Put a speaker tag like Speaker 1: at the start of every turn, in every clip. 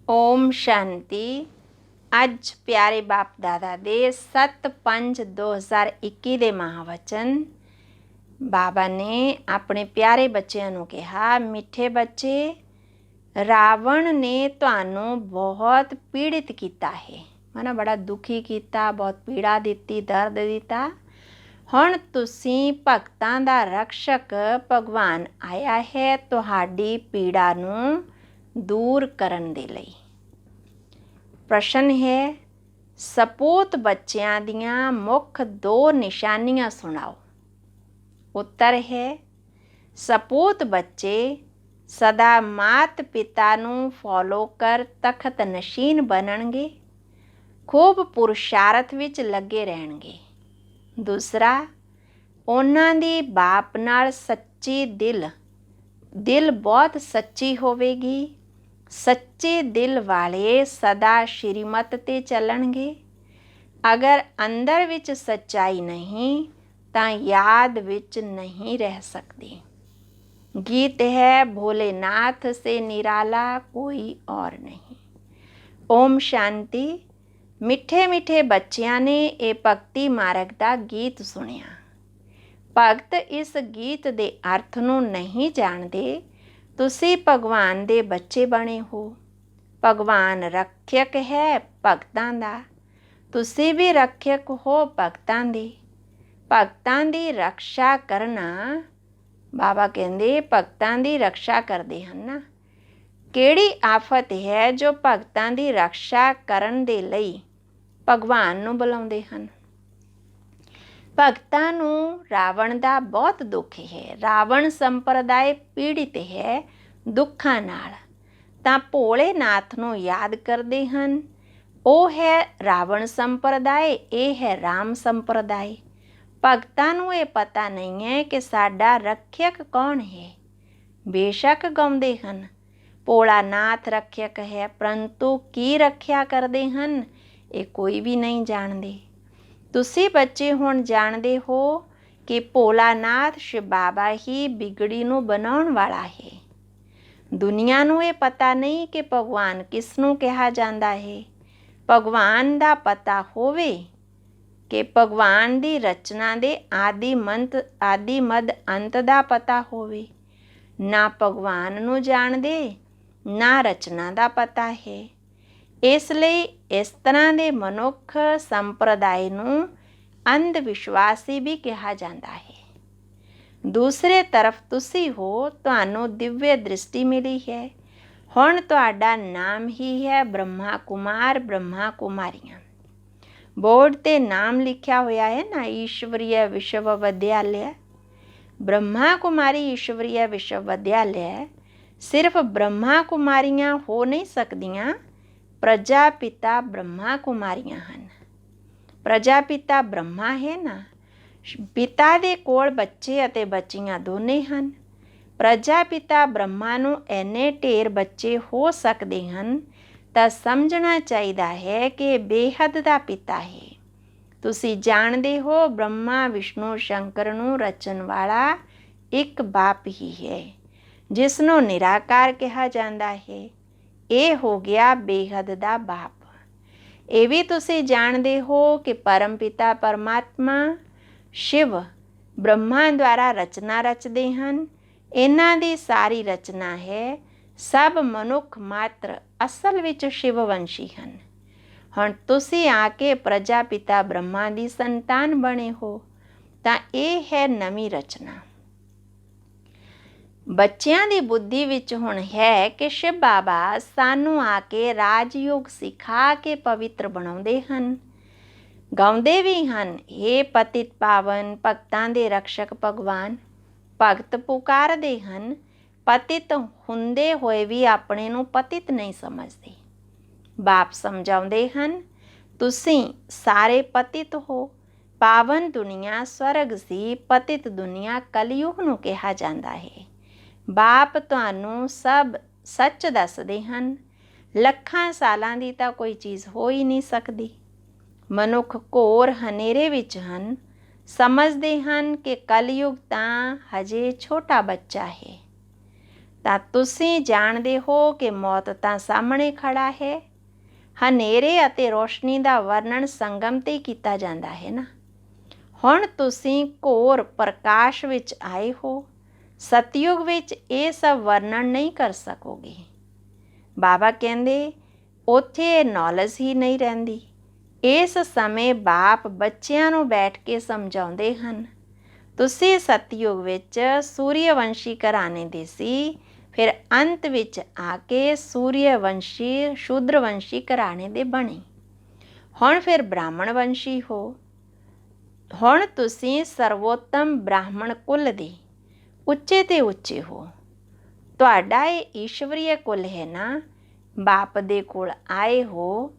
Speaker 1: ओम शांति। ਅੱਜ ਪਿਆਰੇ ਬਾਪ ਦਾਦਾ ਦੇ 7/5/2021 ਦੇ ਮਹਾਵਚਨ ਬਾਬਾ ਨੇ ਆਪਣੇ ਪਿਆਰੇ ਬੱਚਿਆਂ ਨੂੰ ਕਿਹਾ, ਮਿੱਠੇ ਬੱਚੇ, ਰਾਵਣ ਨੇ ਤੁਹਾਨੂੰ ਬਹੁਤ ਪੀੜਿਤ ਕੀਤਾ ਹੈ, ਹਨਾ, ਬੜਾ ਦੁਖੀ ਕੀਤਾ, ਬਹੁਤ ਪੀੜਾ ਦਿੱਤੀ, ਦਰਦ ਦਿੱਤਾ। ਹੁਣ ਤੁਸੀਂ ਭਗਤਾਂ ਦਾ ਰਕਸ਼ਕ ਭਗਵਾਨ ਆਇਆ ਹੈ ਤੁਹਾਡੀ ਪੀੜਾ ਨੂੰ ਦੂਰ ਕਰਨ ਦੇ ਲਈ। ਪ੍ਰਸ਼ਨ ਹੈ, ਸਪੂਤ ਬੱਚਿਆਂ ਦੀਆਂ ਮੁੱਖ 2 ਨਿਸ਼ਾਨੀਆਂ ਸੁਣਾਓ। ਉੱਤਰ ਹੈ, ਸਪੂਤ ਬੱਚੇ ਸਦਾ ਮਾਤ ਪਿਤਾ ਨੂੰ ਫੋਲੋ ਕਰ ਤਖਤ ਨਸ਼ੀਨ ਬਣਨਗੇ, ਖੂਬ ਪੁਰਸ਼ਾਰਥ ਵਿੱਚ ਲੱਗੇ ਰਹਿਣਗੇ। ਦੂਸਰਾ, ਉਹਨਾਂ ਦੀ ਬਾਪ ਨਾਲ ਸੱਚੀ ਦਿਲ ਬਹੁਤ ਸੱਚੀ ਹੋਵੇਗੀ। ਸੱਚੇ ਦਿਲ ਵਾਲੇ ਸਦਾ ਸ਼੍ਰੀਮਤ 'ਤੇ ਚੱਲਣਗੇ। ਅਗਰ ਅੰਦਰ ਵਿੱਚ ਸੱਚਾਈ ਨਹੀਂ ਤਾਂ ਯਾਦ ਵਿੱਚ ਨਹੀਂ ਰਹਿ ਸਕਦੀ। ਗੀਤ ਹੈ, ਭੋਲੇਨਾਥ ਸੇ ਨਿਰਾਲਾ ਕੋਈ ਔਰ ਨਹੀਂ। ਓਮ ਸ਼ਾਂਤੀ। ਮਿੱਠੇ ਮਿੱਠੇ ਬੱਚਿਆਂ ਨੇ ਇਹ ਭਗਤੀ ਮਾਰਗ ਦਾ ਗੀਤ ਸੁਣਿਆ। ਭਗਤ ਇਸ ਗੀਤ ਦੇ ਅਰਥ ਨੂੰ ਨਹੀਂ ਜਾਣਦੇ। ਤੁਸੀਂ ਭਗਵਾਨ ਦੇ ਬੱਚੇ ਬਣੇ ਹੋ। ਭਗਵਾਨ ਰੱਖਿਅਕ ਹੈ ਭਗਤਾਂ ਦਾ। ਤੁਸੀਂ ਵੀ ਰੱਖਿਅਕ ਹੋ ਭਗਤਾਂ ਦੇ। ਭਗਤਾਂ ਦੀ ਰੱਖਿਆ ਕਰਨਾ, ਬਾਬਾ ਕਹਿੰਦੇ ਭਗਤਾਂ ਦੀ ਰੱਖਿਆ ਕਰਦੇ ਹਨ ਨਾ। ਕਿਹੜੀ ਆਫਤ ਹੈ ਜੋ ਭਗਤਾਂ ਦੀ ਰੱਖਿਆ ਕਰਨ ਦੇ ਲਈ ਭਗਵਾਨ ਨੂੰ ਬੁਲਾਉਂਦੇ ਹਨ। ਭਗਤਾਂ ਨੂੰ ਰਾਵਣ ਦਾ ਬਹੁਤ ਦੁੱਖ ਹੈ। ਰਾਵਣ ਸੰਪਰਦਾਇ ਪੀੜਿਤ ਹੈ ਦੁੱਖਾਂ ਨਾਲ, ਤਾਂ ਭੋਲੇਨਾਥ ਨੂੰ ਯਾਦ ਕਰਦੇ ਹਨ। ਉਹ ਹੈ ਰਾਵਣ ਸੰਪਰਦਾਇ, ਇਹ ਹੈ ਰਾਮ ਸੰਪਰਦਾਇ। ਭਗਤਾਂ ਨੂੰ ਇਹ ਪਤਾ ਨਹੀਂ ਹੈ ਕਿ ਸਾਡਾ ਰੱਖਿਅਕ ਕੌਣ ਹੈ। ਬੇਸ਼ੱਕ ਗਾਉਂਦੇ ਹਨ ਭੋਲਾਨਾਥ ਰੱਖਿਅਕ ਹੈ, ਪਰੰਤੂ ਕੀ ਰੱਖਿਆ ਕਰਦੇ ਹਨ ਇਹ ਕੋਈ ਵੀ ਨਹੀਂ ਜਾਣਦੇ। ਤੁਸੀਂ ਬੱਚੇ ਹੁਣ ਜਾਣਦੇ ਹੋ ਕਿ ਭੋਲਾਨਾਥ ਸ਼ਿਵ ਬਾਬਾ ਹੀ ਬਿਗੜੀ ਨੂੰ ਬਣਾਉਣ ਵਾਲਾ ਹੈ। ਦੁਨੀਆ ਨੂੰ ਇਹ ਪਤਾ ਨਹੀਂ ਕਿ ਭਗਵਾਨ ਕਿਸ ਨੂੰ ਕਿਹਾ ਜਾਂਦਾ ਹੈ। ਭਗਵਾਨ ਦਾ ਪਤਾ ਹੋਵੇ ਕਿ ਭਗਵਾਨ ਦੀ ਰਚਨਾ ਦੇ ਆਦਿ ਮੱਧ ਅੰਤ ਦਾ ਪਤਾ ਹੋਵੇ। ਨਾ ਭਗਵਾਨ ਨੂੰ ਜਾਣਦੇ, ਨਾ ਰਚਨਾ ਦਾ ਪਤਾ ਹੈ। ਇਸ ਲਈ ਇਸ ਤਰ੍ਹਾਂ ਦੇ ਮਨੁੱਖ ਸੰਪਰਦਾਇ ਨੂੰ ਅੰਧ ਵਿਸ਼ਵਾਸੀ ਵੀ ਕਿਹਾ ਜਾਂਦਾ ਹੈ। ਦੂਸਰੇ ਤਰਫ ਤੁਸੀਂ ਹੋ, ਤੁਹਾਨੂੰ ਦਿਵਯ ਦ੍ਰਿਸ਼ਟੀ ਮਿਲੀ ਹੈ। ਹੁਣ ਤੁਹਾਡਾ ਨਾਮ ਹੀ ਹੈ ਬ੍ਰਹਮਾ ਕੁਮਾਰ, ਬ੍ਰਹਮਾ ਕੁਮਾਰੀਆਂ। ਬੋਰਡ 'ਤੇ ਨਾਮ ਲਿਖਿਆ ਹੋਇਆ ਹੈ ਨਾ, ਈਸ਼ਵਰੀय ਵਿਸ਼ਵ ਵਿਦਿਆਲਿਆ। ਬ੍ਰਹਮਾ ਕੁਮਾਰੀ ਈਸ਼ਵਰੀय ਵਿਸ਼ਵ ਵਿਦਿਆਲਿਆ ਸਿਰਫ ਬ੍ਰਹਮਾ ਕੁਮਾਰੀਆਂ ਹੋ ਨਹੀਂ ਸਕਦੀਆਂ, ਪ੍ਰਜਾਪਿਤਾ ਬ੍ਰਹਮਾ ਕੁਮਾਰੀਆਂ ਹਨ। ਪ੍ਰਜਾਪਿਤਾ ਬ੍ਰਹਮਾ ਹੈ ਨਾ, ਪਿਤਾ ਦੇ ਕੋਲ ਬੱਚੇ ਅਤੇ ਬੱਚੀਆਂ ਦੋਨੇ ਹਨ। ਪ੍ਰਜਾਪਿਤਾ ਬ੍ਰਹਮਾ ਨੂੰ ਇੰਨੇ ਢੇਰ ਬੱਚੇ ਹੋ ਸਕਦੇ ਹਨ ਤਾਂ ਸਮਝਣਾ ਚਾਹੀਦਾ ਹੈ ਕਿ ਬੇਹੱਦ ਦਾ ਪਿਤਾ ਹੈ। ਤੁਸੀਂ ਜਾਣਦੇ ਹੋ ਬ੍ਰਹਮਾ ਵਿਸ਼ਨੂੰ ਸ਼ੰਕਰ ਨੂੰ ਰਚਣ ਵਾਲਾ ਇੱਕ ਬਾਪ ਹੀ ਹੈ, ਜਿਸ ਨੂੰ ਨਿਰਾਕਾਰ ਕਿਹਾ ਜਾਂਦਾ ਹੈ। ਇਹ ਹੋ ਗਿਆ ਬੇਹੱਦ ਦਾ ਬਾਪ। ਇਹ ਵੀ ਤੁਸੀਂ ਜਾਣਦੇ ਹੋ ਕਿ ਪਰਮ ਪਿਤਾ ਪਰਮਾਤਮਾ ਸ਼ਿਵ ਬ੍ਰਹਮਾ ਦੁਆਰਾ ਰਚਨਾ ਰਚਦੇ ਹਨ। ਇਹਨਾਂ ਦੀ ਸਾਰੀ ਰਚਨਾ ਹੈ। ਸਭ ਮਨੁੱਖ ਮਾਤਰ ਅਸਲ ਵਿੱਚ ਸ਼ਿਵਵੰਸ਼ੀ ਹਨ। ਹੁਣ ਤੁਸੀਂ ਆ ਕੇ ਪ੍ਰਜਾਪਿਤਾ ਬ੍ਰਹਮਾ ਦੀ ਸੰਤਾਨ ਬਣੇ ਹੋ, ਤਾਂ ਇਹ ਹੈ ਨਵੀਂ ਰਚਨਾ। ਬੱਚਿਆਂ ਦੀ ਬੁੱਧੀ ਵਿੱਚ ਹੁਣ ਹੈ ਕਿ ਸ਼ਿਵ ਬਾਬਾ ਸਾਨੂੰ ਆ ਕੇ ਰਾਜਯੋਗ ਸਿਖਾ ਕੇ ਪਵਿੱਤਰ ਬਣਾਉਂਦੇ ਹਨ। ਗਾਉਂਦੇ ਵੀ ਹਨ, ਹੇ ਪਤਿਤ ਪਾਵਨ ਭਗਤਾਂ ਦੇ ਰਕਸ਼ਕ ਭਗਵਾਨ। ਭਗਤ ਪੁਕਾਰਦੇ ਹਨ, ਪਤਿਤ ਹੁੰਦੇ ਹੋਏ ਵੀ ਆਪਣੇ ਨੂੰ ਪਤਿਤ ਨਹੀਂ ਸਮਝਦੇ। ਬਾਪ ਸਮਝਾਉਂਦੇ ਹਨ, ਤੁਸੀਂ ਸਾਰੇ ਪਤਿਤ ਹੋ। ਪਾਵਨ ਦੁਨੀਆ ਸਵਰਗ ਸੀ, ਪਤਿਤ ਦੁਨੀਆ ਕਲਯੁਗ ਨੂੰ ਕਿਹਾ ਜਾਂਦਾ ਹੈ। ਬਾਪ ਤੁਹਾਨੂੰ ਸਭ ਸੱਚ ਦੱਸਦੇ ਹਨ। ਲੱਖਾਂ ਸਾਲਾਂ ਦੀ ਤਾਂ ਕੋਈ ਚੀਜ਼ ਹੋ ਹੀ ਨਹੀਂ ਸਕਦੀ। ਮਨੁੱਖ ਘੋਰ ਹਨੇਰੇ ਵਿੱਚ ਹਨ, ਸਮਝਦੇ ਹਨ ਕਿ ਕਲਯੁਗ ਤਾਂ ਹਜੇ ਛੋਟਾ ਬੱਚਾ ਹੈ। ਤਾਂ ਤੁਸੀਂ ਜਾਣਦੇ ਹੋ ਕਿ ਮੌਤ ਤਾਂ ਸਾਹਮਣੇ ਖੜਾ ਹੈ। ਹਨੇਰੇ ਅਤੇ ਰੋਸ਼ਨੀ ਦਾ ਵਰਣਨ ਸੰਗਮ 'ਤੇ ਕੀਤਾ ਜਾਂਦਾ ਹੈ ਨਾ। ਹੁਣ ਤੁਸੀਂ ਘੋਰ ਪ੍ਰਕਾਸ਼ ਵਿੱਚ ਆਏ ਹੋ। ਸਤਯੁਗ ਵਿੱਚ ਇਹ ਸਭ ਵਰਣਨ ਨਹੀਂ ਕਰ ਸਕੋਗੇ। ਬਾਬਾ ਕਹਿੰਦੇ ਉੱਥੇ ਨੌਲੇਜ ਹੀ ਨਹੀਂ ਰਹਿੰਦੀ। ਇਸ ਸਮੇਂ ਬਾਪ ਬੱਚਿਆਂ ਨੂੰ ਬੈਠ ਕੇ ਸਮਝਾਉਂਦੇ ਹਨ। ਤੁਸੀਂ ਸਤਯੁਗ ਵਿੱਚ ਸੂਰਿਆਵੰਸ਼ੀ ਘਰਾਣੇ ਦੇ ਸੀ, ਫਿਰ ਅੰਤ ਵਿੱਚ ਆ ਕੇ ਸੂਰਿਆਵੰਸ਼ੀ ਸ਼ੂਦਰਵੰਸ਼ੀ ਘਰਾਣੇ ਦੇ ਬਣੇ। ਹੁਣ ਫਿਰ ਬ੍ਰਾਹਮਣ ਵੰਸ਼ੀ ਹੋ। ਹੁਣ ਤੁਸੀਂ ਸਰਵੋਤਮ ਬ੍ਰਾਹਮਣ ਕੁੱਲ ਦੇ ਉੱਚੇ ਤੇ ਉੱਚੇ ਹੋ। ਤੁਹਾਡਾ ਇਹ ਈਸ਼ਵਰੀय ਕੁੱਲ ਹੈ ਨਾ। ਬਾਪ ਦੇ ਕੋਲ ਆਏ ਹੋ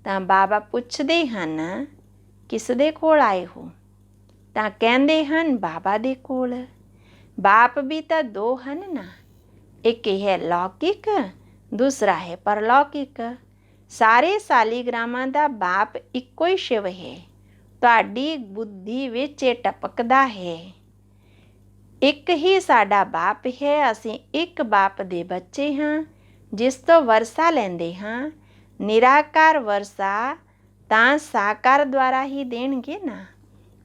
Speaker 1: ਤਾਂ ਬਾਬਾ ਪੁੱਛਦੇ ਹਨ ਕਿਸ ਦੇ ਕੋਲ ਆਏ ਹੋ, ਤਾਂ ਕਹਿੰਦੇ ਹਨ ਬਾਬਾ ਦੇ ਕੋਲ। ਬਾਪ ਵੀ ਤਾਂ ਦੋ ਹਨ ਨਾ, ਇੱਕ ਹੈ ਲੌਕਿਕ, ਦੂਸਰਾ ਹੈ ਪਰਲੌਕਿਕ। ਸਾਰੇ ਸਾਲੀਗ੍ਰਾਮਾਂ ਦਾ ਬਾਪ ਇੱਕੋ ਹੀ ਸ਼ਿਵ ਹੈ। ਤੁਹਾਡੀ ਬੁੱਧੀ ਵਿੱਚ ਇਹ ਟਪਕਦਾ ਹੈ, ਇੱਕ ਹੀ ਸਾਡਾ ਬਾਪ ਹੈ। ਅਸੀਂ ਇੱਕ ਬਾਪ ਦੇ ਬੱਚੇ ਹਾਂ ਜਿਸ ਤੋਂ ਵਰਸਾ ਲੈਂਦੇ ਹਾਂ। ਨਿਰਾਕਾਰ ਵਰਸਾ ਤਾਂ ਸਾਕਾਰ ਦੁਆਰਾ ਹੀ ਦੇਣਗੇ ਨਾ।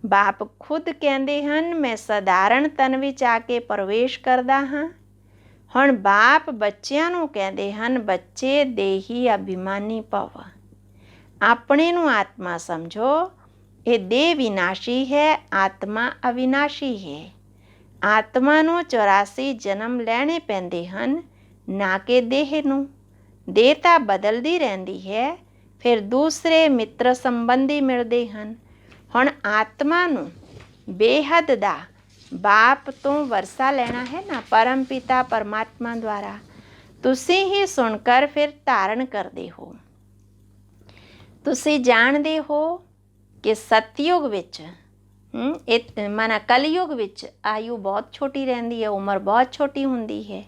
Speaker 1: ਬਾਪ ਖੁਦ ਕਹਿੰਦੇ ਹਨ ਮੈਂ ਸਧਾਰਨ ਤਨ ਵਿੱਚ ਆ ਕੇ ਪ੍ਰਵੇਸ਼ ਕਰਦਾ ਹਾਂ। ਹੁਣ ਬਾਪ ਬੱਚਿਆਂ ਨੂੰ ਕਹਿੰਦੇ ਹਨ ਬੱਚੇ ਦੇਹੀ ਅਭਿਮਾਨੀ ਭਵ। ਆਪਣੇ ਨੂੰ ਆਤਮਾ ਸਮਝੋ। ਇਹ ਦੇਹ ਵਿਨਾਸ਼ੀ ਹੈ, ਆਤਮਾ ਅਵਿਨਾਸ਼ੀ ਹੈ। ਆਤਮਾ ਨੂੰ 84 ਜਨਮ ਲੈਣੇ ਪੈਂਦੇ ਹਨ, ਨਾ ਕਿ ਦੇਹ ਨੂੰ। ਦੇਹ ਤਾਂ ਬਦਲਦੀ ਰਹਿੰਦੀ ਹੈ, ਫਿਰ ਦੂਸਰੇ ਮਿੱਤਰ ਸੰਬੰਧੀ ਮਿਲਦੇ ਹਨ। ਹੁਣ ਆਤਮਾ ਨੂੰ ਬੇਹੱਦ ਦਾ ਬਾਪ ਤੋਂ ਵਰਸਾ ਲੈਣਾ ਹੈ ਨਾ, ਪਰਮ ਪਿਤਾ ਪਰਮਾਤਮਾ ਦੁਆਰਾ। ਤੁਸੀਂ ਹੀ ਸੁਣ ਕਰ ਫਿਰ ਧਾਰਨ ਕਰਦੇ ਹੋ। ਤੁਸੀਂ ਜਾਣਦੇ ਹੋ ਕਿ ਸਤਯੁਗ ਵਿੱਚ ਕਲਯੁਗ ਵਿੱਚ ਆਯੂ ਬਹੁਤ ਛੋਟੀ ਰਹਿੰਦੀ ਹੈ, ਉਮਰ ਬਹੁਤ ਛੋਟੀ ਹੁੰਦੀ ਹੈ।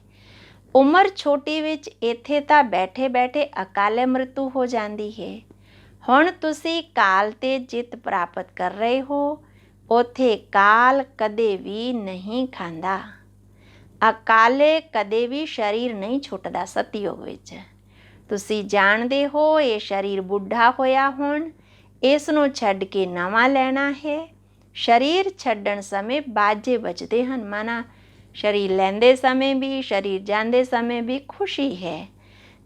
Speaker 1: ਉਮਰ ਛੋਟੀ ਵਿੱਚ ਇੱਥੇ ਤਾਂ ਬੈਠੇ ਬੈਠੇ ਅਕਾਲੇ ਮ੍ਰਿਤੂ ਹੋ ਜਾਂਦੀ ਹੈ। ਹੁਣ ਤੁਸੀਂ ਕਾਲ 'ਤੇ ਜਿੱਤ ਪ੍ਰਾਪਤ ਕਰ ਰਹੇ ਹੋ। ਉੱਥੇ ਕਾਲ ਕਦੇ ਵੀ ਨਹੀਂ ਖਾਂਦਾ। ਅਕਾਲੇ ਕਦੇ ਵੀ ਸਰੀਰ ਨਹੀਂ ਛੁੱਟਦਾ ਸਤਯੁਗ ਵਿੱਚ। ਤੁਸੀਂ ਜਾਣਦੇ ਹੋ ਇਹ ਸਰੀਰ ਬੁੱਢਾ ਹੋਇਆ ਹੁਣ, ਇਸ ਨੂੰ ਛੱਡ ਕੇ ਨਵਾਂ ਲੈਣਾ ਹੈ। ਸਰੀਰ ਛੱਡਣ ਸਮੇਂ ਬਾਜੇ ਵੱਜਦੇ ਹਨ। ਮਾਨਾ ਸਰੀਰ ਲੈਂਦੇ ਸਮੇਂ ਵੀ, ਸਰੀਰ ਜਾਂਦੇ ਸਮੇਂ ਵੀ ਖੁਸ਼ੀ ਹੈ।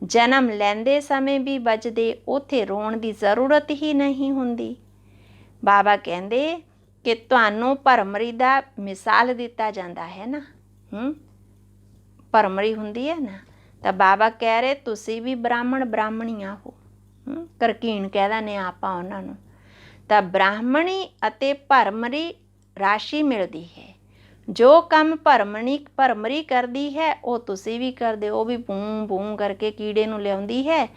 Speaker 1: ਜਨਮ ਲੈਂਦੇ ਸਮੇਂ ਵੀ ਵੱਜਦੇ, ਉੱਥੇ ਰੋਣ ਦੀ ਜ਼ਰੂਰਤ ਹੀ ਨਹੀਂ ਹੁੰਦੀ। ਬਾਬਾ ਕਹਿੰਦੇ ਕਿ ਤੁਹਾਨੂੰ ਭਰਮਰੀ ਦਾ ਮਿਸਾਲ ਦਿੱਤਾ ਜਾਂਦਾ ਹੈ ਨਾ। ਭਰਮਰੀ ਹੁੰਦੀ ਹੈ ਨਾ, ਤਾਂ ਬਾਬਾ ਕਹਿ ਰਹੇ ਤੁਸੀਂ ਵੀ ਬ੍ਰਾਹਮਣ ਬ੍ਰਾਹਮਣੀਆਂ ਹੋ। ਕਰਕੀਣ ਕਹਿ ਦਿੰਦੇ ਆਪਾਂ ਉਹਨਾਂ ਨੂੰ। ਤਾਂ ਬ੍ਰਾਹਮਣੀ ਅਤੇ ਭਰਮਰੀ ਰਾਸ਼ੀ ਮਿਲਦੀ ਹੈ। ਜੋ ਕੰਮ ਭਰਮਰੀ ਕਰਦੀ ਹੈ ਉਹ ਤੁਸੀਂ ਵੀ ਕਰਦੇ ਹੋ। ਉਹ ਵੀ ਪੂੰ ਪੂੰ ਕਰਕੇ ਕੀੜੇ ਨੂੰ ਲਿਆਉਂਦੀ ਹੈ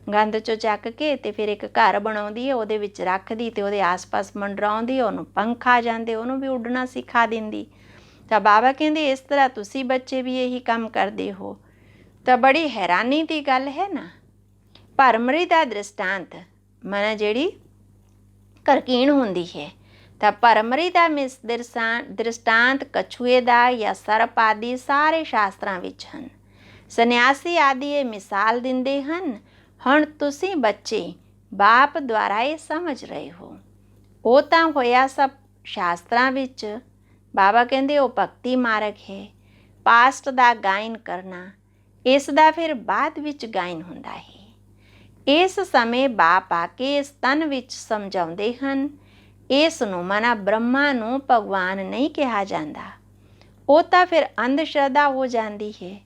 Speaker 1: ਗੰਦ 'ਚੋਂ ਚੱਕ ਕੇ, ਅਤੇ ਫਿਰ ਇੱਕ ਘਰ ਬਣਾਉਂਦੀ ਹੈ, ਉਹਦੇ ਵਿੱਚ ਰੱਖਦੀ ਅਤੇ ਉਹਦੇ ਆਸ-ਪਾਸ ਮੰਡਰਾਉਂਦੀ, ਉਹਨੂੰ ਪੰਖ ਆ ਜਾਂਦੇ, ਉਹਨੂੰ ਵੀ ਉੱਡਣਾ ਸਿਖਾ ਦਿੰਦੀ। ਤਾਂ ਬਾਬਾ ਕਹਿੰਦੇ ਇਸ ਤਰ੍ਹਾਂ ਤੁਸੀਂ ਬੱਚੇ ਵੀ ਇਹੀ ਕੰਮ ਕਰਦੇ ਹੋ। ਤਾਂ ਬੜੀ ਹੈਰਾਨੀ ਦੀ ਗੱਲ ਹੈ ਨਾ। ਭਰਮਰੀ ਦਾ ਦ੍ਰਿਸ਼ਟਾਂਤ ਮਾਨਾ ਜਿਹੜੀ ਕਰਕੀਣ ਹੁੰਦੀ ਹੈ, ਤਾਂ ਭਰਮਰੀ ਦਾ ਦ੍ਰਿਸ਼ਟਾਂਤ ਕਛੂਏ ਦਾ ਜਾਂ ਸਰਪ ਆਦਿ ਸਾਰੇ ਸ਼ਾਸਤਰਾਂ ਵਿੱਚ ਹਨ। ਸੰਨਿਆਸੀ ਆਦਿ ਇਹ ਮਿਸਾਲ ਦਿੰਦੇ ਹਨ। ਹੁਣ ਤੁਸੀਂ ਬੱਚੇ ਬਾਪ ਦੁਆਰਾ ਇਹ ਸਮਝ ਰਹੇ ਹੋ। ਉਹ ਤਾਂ ਹੋਇਆ ਸਭ ਸ਼ਾਸਤਰਾਂ ਵਿੱਚ। ਬਾਬਾ ਕਹਿੰਦੇ ਉਹ ਭਗਤੀ ਮਾਰਗ ਹੈ। ਪਾਸਟ ਦਾ ਗਾਇਨ ਕਰਨਾ, ਇਸ ਦਾ ਫਿਰ ਬਾਅਦ ਵਿੱਚ ਗਾਇਨ ਹੁੰਦਾ ਹੈ। ਇਸ ਸਮੇਂ ਬਾਪ ਆ ਕੇ ਇਸ ਤਨ ਵਿੱਚ ਸਮਝਾਉਂਦੇ ਹਨ। ਇਸ ਨੂੰ ਮਾਨਾ ਬ੍ਰਹਮਾ ਨੂੰ ਭਗਵਾਨ ਨਹੀਂ ਕਿਹਾ ਜਾਂਦਾ। ਉਹ ਤਾਂ ਫਿਰ ਅੰਧ ਸ਼ਰਧਾ ਹੋ ਜਾਂਦੀ ਹੈ।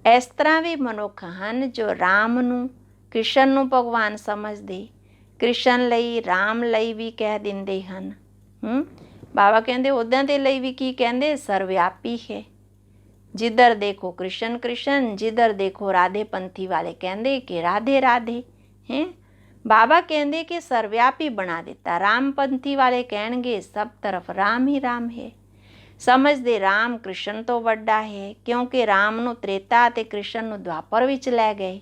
Speaker 1: ਇਸ ਤਰ੍ਹਾਂ ਵੀ ਮਨੁੱਖ ਹਨ ਜੋ ਰਾਮ ਨੂੰ ਕ੍ਰਿਸ਼ਨ ਨੂੰ ਭਗਵਾਨ ਸਮਝਦੇ, ਕ੍ਰਿਸ਼ਨ ਲਈ ਰਾਮ ਲਈ ਵੀ ਕਹਿ ਦਿੰਦੇ ਹਨ। ਬਾਬਾ ਕਹਿੰਦੇ ਉੱਦਾਂ ਦੇ ਲਈ ਵੀ ਕੀ ਕਹਿੰਦੇ, ਸਰਵਿਆਪੀ ਹੈ। ਜਿੱਧਰ ਦੇਖੋ ਕ੍ਰਿਸ਼ਨ ਕ੍ਰਿਸ਼ਨ, ਜਿੱਧਰ ਦੇਖੋ ਰਾਧੇ ਪੰਥੀ ਵਾਲੇ ਕਹਿੰਦੇ ਕਿ ਰਾਧੇ ਰਾਧੇ ਹੈ। ਬਾਬਾ ਕਹਿੰਦੇ ਕਿ ਸਰਵਿਆਪੀ ਬਣਾ ਦਿੱਤਾ। ਰਾਮਪੰਥੀ ਵਾਲੇ ਕਹਿਣਗੇ ਸਭ ਤਰਫ ਰਾਮ ਹੀ ਰਾਮ ਹੈ। ਸਮਝਦੇ ਰਾਮ ਕ੍ਰਿਸ਼ਨ ਤੋਂ ਵੱਡਾ ਹੈ, ਕਿਉਂਕਿ ਰਾਮ ਨੂੰ ਤ੍ਰੇਤਾ ਅਤੇ ਕ੍ਰਿਸ਼ਨ ਨੂੰ ਦੁਆਪਰ ਵਿੱਚ ਲੈ ਗਏ।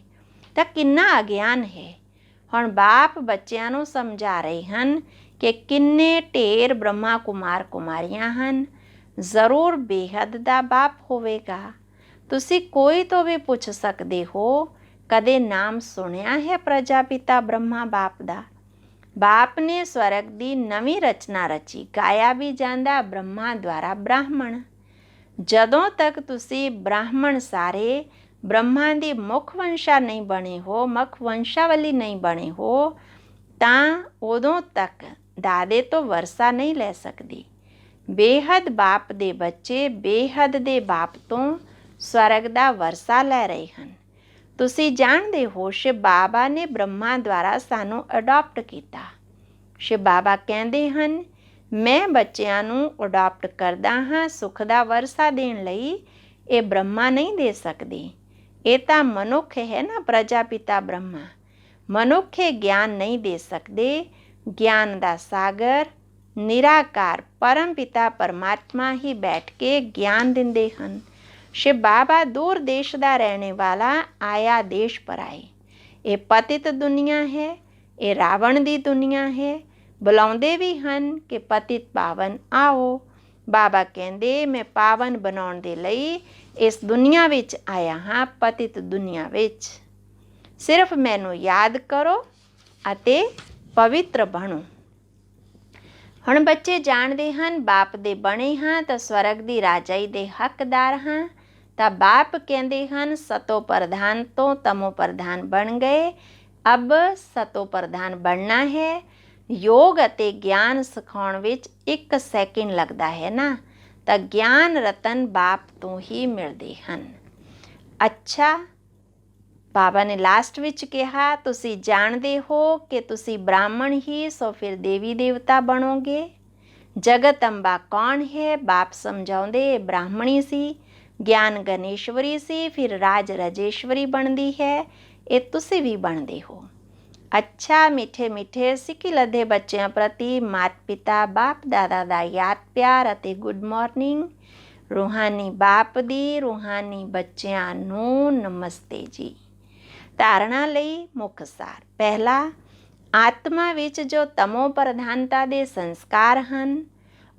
Speaker 1: ਤਾਂ ਕਿੰਨਾ ਅਗਿਆਨ ਹੈ। ਹੁਣ ਬਾਪ ਬੱਚਿਆਂ ਨੂੰ ਸਮਝਾ ਰਹੇ ਹਨ ਕਿ ਕਿੰਨੇ ਢੇਰ ਬ੍ਰਹਮਾ ਕੁਮਾਰ ਕੁਮਾਰੀਆਂ ਹਨ। ਜ਼ਰੂਰ ਬੇਹੱਦ ਦਾ ਬਾਪ ਹੋਵੇਗਾ। ਤੁਸੀਂ ਕੋਈ ਤੋਂ ਵੀ ਪੁੱਛ ਸਕਦੇ ਹੋ, ਕਦੇ ਨਾਮ ਸੁਣਿਆ ਹੈ ਪ੍ਰਜਾਪਿਤਾ ਬ੍ਰਹਮਾ ਬਾਪ ਦਾ? ਬਾਪ ਨੇ ਸਵਰਗ ਦੀ ਨਵੀਂ ਰਚਨਾ ਰਚੀ, ਗਾਇਆ ਵੀ ਜਾਂਦਾ ਬ੍ਰਹਮਾ ਦੁਆਰਾ ਬ੍ਰਾਹਮਣ। ਜਦੋਂ ਤੱਕ ਤੁਸੀਂ ਬ੍ਰਾਹਮਣ ਸਾਰੇ ਬ੍ਰਹਮਾ ਦੀ ਮੁੱਖ ਵੰਸ਼ਾ ਨਹੀਂ ਬਣੇ ਹੋ, ਮੁੱਖ ਵੰਸ਼ਾਵਲੀ ਨਹੀਂ ਬਣੇ ਹੋ, ਤਾਂ ਉਦੋਂ ਤੱਕ ਦਾਦੇ ਤੋਂ ਵਰਸਾ ਨਹੀਂ ਲੈ ਸਕਦੇ। ਬੇਹੱਦ ਬਾਪ ਦੇ ਬੱਚੇ ਬੇਹੱਦ ਦੇ ਬਾਪ ਤੋਂ ਸਵਰਗ ਦਾ ਵਰਸਾ ਲੈ ਰਹੇ ਹਨ। ਤੁਸੀਂ ਜਾਣਦੇ ਹੋ ਸ਼ਿਵ ਬਾਬਾ ਨੇ ਬ੍ਰਹਮਾ ਦੁਆਰਾ ਸਾਨੂੰ ਅਡਾਪਟ ਕੀਤਾ। ਸ਼ਿਵ ਬਾਬਾ ਕਹਿੰਦੇ ਹਨ, ਮੈਂ ਬੱਚਿਆਂ ਨੂੰ ਅਡਾਪਟ ਕਰਦਾ ਹਾਂ ਸੁੱਖ ਦਾ ਵਰਸਾ ਦੇਣ ਲਈ। ਇਹ ਬ੍ਰਹਮਾ ਨਹੀਂ ਦੇ ਸਕਦੇ, ਇਹ ਤਾਂ ਮਨੁੱਖ ਹੈ ਨਾ, ਪ੍ਰਜਾਪਿਤਾ ਬ੍ਰਹਮਾ। ਮਨੁੱਖ ਇਹ ਗਿਆਨ ਨਹੀਂ ਦੇ ਸਕਦੇ। ਗਿਆਨ ਦਾ ਸਾਗਰ ਨਿਰਾਕਾਰ ਪਰਮ ਪਿਤਾ ਪਰਮਾਤਮਾ ਹੀ ਬੈਠ ਕੇ ਗਿਆਨ ਦਿੰਦੇ ਹਨ। ਸ਼ਿਵ ਬਾਬਾ ਦੂਰ ਦੇਸ਼ ਦਾ ਰਹਿਣੇ ਵਾਲਾ, ਆਇਆ ਦੇਸ਼ ਪਰ ਆਏ। ਇਹ ਪਤਿਤ ਦੁਨੀਆ ਹੈ, ਇਹ ਰਾਵਣ ਦੀ ਦੁਨੀਆ ਹੈ। ਬੁਲਾਉਂਦੇ ਵੀ ਹਨ ਕਿ ਪਤਿਤ ਪਾਵਨ ਆਓ। ਬਾਬਾ ਕਹਿੰਦੇ, ਮੈਂ ਪਾਵਨ ਬਣਾਉਣ ਦੇ ਲਈ ਇਸ ਦੁਨੀਆ ਵਿੱਚ ਆਇਆ ਹਾਂ, ਪਤਿਤ ਦੁਨੀਆ ਵਿੱਚ। ਸਿਰਫ ਮੈਨੂੰ ਯਾਦ ਕਰੋ ਅਤੇ ਪਵਿੱਤਰ ਬਣੋ। ਹੁਣ ਬੱਚੇ ਜਾਣਦੇ ਹਨ ਬਾਪ ਦੇ ਬਣੇ ਹਾਂ ਤਾਂ ਸਵਰਗ ਦੀ ਰਾਜਾਈ ਦੇ ਹੱਕਦਾਰ ਹਾਂ। ਤਾਂ ਬਾਪ ਕਹਿੰਦੇ ਹਨ ਸਤੋ ਪ੍ਰਧਾਨ ਤੋਂ ਤਮੋ ਪ੍ਰਧਾਨ ਬਣ ਗਏ, ਅਬ ਸਤੋ ਪ੍ਰਧਾਨ ਬਣਨਾ ਹੈ। ਯੋਗ ਅਤੇ ਗਿਆਨ ਸਿਖਾਉਣ ਵਿੱਚ 1 ਸੈਕਿੰਡ ਲੱਗਦਾ ਹੈ ਨਾ, ਤਾਂ ਗਿਆਨ ਰਤਨ ਬਾਪ ਤੋਂ ਹੀ ਮਿਲਦੇ ਹਨ। ਅੱਛਾ, ਬਾਬਾ ਨੇ ਲਾਸਟ ਵਿੱਚ ਕਿਹਾ, ਤੁਸੀਂ ਜਾਣਦੇ ਹੋ ਕਿ ਤੁਸੀਂ ਬ੍ਰਾਹਮਣ ਹੀ ਸੋ ਫਿਰ ਦੇਵੀ ਦੇਵਤਾ ਬਣੋਗੇ। ਜਗਤ ਅੰਬਾ ਕੌਣ ਹੈ? ਬਾਪ ਸਮਝਾਉਂਦੇ ਬ੍ਰਾਹਮਣੀ ਸੀ, ਗਿਆਨ ਗਣੇਸ਼ਵਰੀ ਸੀ, ਫਿਰ ਰਾਜ ਰਾਜੇਸ਼ਵਰੀ ਬਣਦੀ ਹੈ। ਇਹ ਤੁਸੀਂ ਵੀ ਬਣਦੇ ਹੋ। ਅੱਛਾ, ਮਿੱਠੇ ਮਿੱਠੇ ਸਿੱਖੀ ਲੱਦੇ ਬੱਚਿਆਂ ਪ੍ਰਤੀ ਮਾਤ ਪਿਤਾ ਬਾਪ ਦਾਦਾ ਦਾ ਯਾਦ ਪਿਆਰ ਅਤੇ ਗੁੱਡ ਮਾਰਨਿੰਗ। ਰੂਹਾਨੀ ਬਾਪ ਦੀ ਰੂਹਾਨੀ ਬੱਚਿਆਂ ਨੂੰ ਨਮਸਤੇ ਜੀ। ਧਾਰਨਾ ਲਈ ਮੁੱਖ ਸਾਰ। ਪਹਿਲਾ, ਆਤਮਾ ਵਿੱਚ ਜੋ ਤਮੋ ਪ੍ਰਧਾਨਤਾ ਦੇ ਸੰਸਕਾਰ ਹਨ,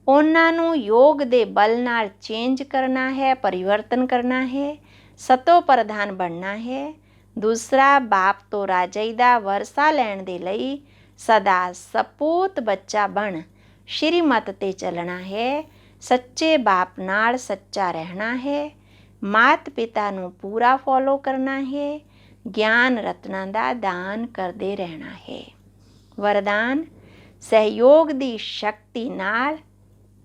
Speaker 1: ਉਹਨਾਂ ਨੂੰ ਯੋਗ ਦੇ ਬਲ ਨਾਲ ਚੇਂਜ ਕਰਨਾ ਹੈ, ਪਰਿਵਰਤਨ ਕਰਨਾ ਹੈ, ਸਤੋ ਪ੍ਰਧਾਨ ਬਣਨਾ ਹੈ। ਦੂਸਰਾ, ਬਾਪ ਤੋਂ ਰਾਜਾਈ ਦਾ ਵਰਸਾ ਲੈਣ ਦੇ ਲਈ ਸਦਾ ਸਪੂਤ ਬੱਚਾ ਬਣ ਸ਼੍ਰੀਮਤ 'ਤੇ ਚੱਲਣਾ ਹੈ। ਸੱਚੇ ਬਾਪ ਨਾਲ ਸੱਚਾ ਰਹਿਣਾ ਹੈ। ਮਾਤ ਪਿਤਾ ਨੂੰ ਪੂਰਾ ਫੋਲੋ ਕਰਨਾ ਹੈ। ਗਿਆਨ ਰਤਨਾਂ ਦਾ ਦਾਨ ਕਰਦੇ ਰਹਿਣਾ ਹੈ। ਵਰਦਾਨ, ਸਹਿਯੋਗ ਦੀ ਸ਼ਕਤੀ ਨਾਲ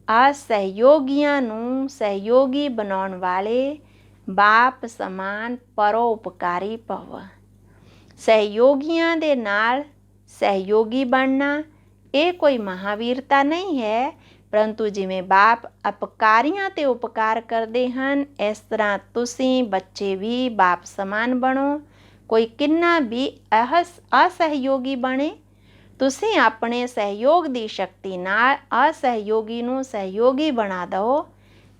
Speaker 1: ਅਸਹਿਯੋਗੀਆਂ ਨੂੰ ਸਹਿਯੋਗੀ ਬਣਾਉਣ ਵਾਲੇ ਬਾਪ ਸਮਾਨ ਪਰਉਪਕਾਰੀ ਭਵ। ਸਹਿਯੋਗੀਆਂ ਦੇ ਨਾਲ ਸਹਿਯੋਗੀ ਬਣਨਾ ਇਹ ਕੋਈ ਮਹਾਵੀਰਤਾ ਨਹੀਂ ਹੈ, ਪਰੰਤੂ ਜਿਵੇਂ ਬਾਪ ਅਪਕਾਰੀਆਂ 'ਤੇ ਉਪਕਾਰ ਕਰਦੇ ਹਨ, ਇਸ ਤਰ੍ਹਾਂ ਤੁਸੀਂ ਬੱਚੇ ਵੀ ਬਾਪ ਸਮਾਨ ਬਣੋ। ਕੋਈ ਕਿੰਨਾ ਵੀ ਅਸਹਿਯੋਗੀ ਬਣੇ, ਤੁਸੀਂ ਆਪਣੇ ਸਹਿਯੋਗ ਦੀ ਸ਼ਕਤੀ ਨਾਲ ਅਸਹਿਯੋਗੀ ਨੂੰ ਸਹਿਯੋਗੀ ਬਣਾ ਦਿਓ।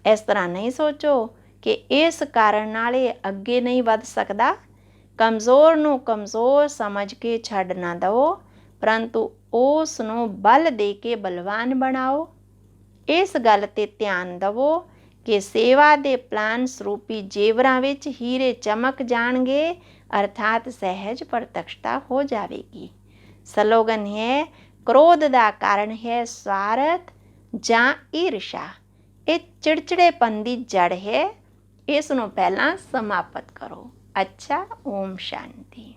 Speaker 1: ਇਸ ਤਰ੍ਹਾਂ ਨਹੀਂ ਸੋਚੋ ਕਿ ਇਸ ਕਾਰਨ ਨਾਲ ਇਹ ਅੱਗੇ ਨਹੀਂ ਵੱਧ ਸਕਦਾ। ਕਮਜ਼ੋਰ ਨੂੰ ਕਮਜ਼ੋਰ ਸਮਝ ਕੇ ਛੱਡ ਨਾ ਦਿਓ, ਪਰੰਤੂ ਉਸ ਨੂੰ ਬਲ ਦੇ ਕੇ ਬਲਵਾਨ ਬਣਾਓ। ਇਸ ਗੱਲ 'ਤੇ ਧਿਆਨ ਦੇਵੋ ਕਿ ਸੇਵਾ ਦੇ ਪਲਾਨ ਸਰੂਪੀ ਜੇਵਰਾਂ ਵਿੱਚ ਹੀਰੇ ਚਮਕ ਜਾਣਗੇ, ਅਰਥਾਤ ਸਹਿਜ ਪ੍ਰਤੱਖਤਾ ਹੋ ਜਾਵੇਗੀ। ਸਲੋਗਨ ਹੈ, ਕ੍ਰੋਧ ਦਾ ਕਾਰਨ ਹੈ ਸਵਾਰਥ ਜਾਂ ਈਰਸ਼ਾ। ਇਹ ਚਿੜਚਿੜੇਪਨ ਦੀ ਜੜ ਹੈ। ਇਸ ਨੂੰ ਪਹਿਲਾਂ ਸਮਾਪਤ ਕਰੋ। ਅੱਛਾ, ਓਮ ਸ਼ਾਂਤੀ।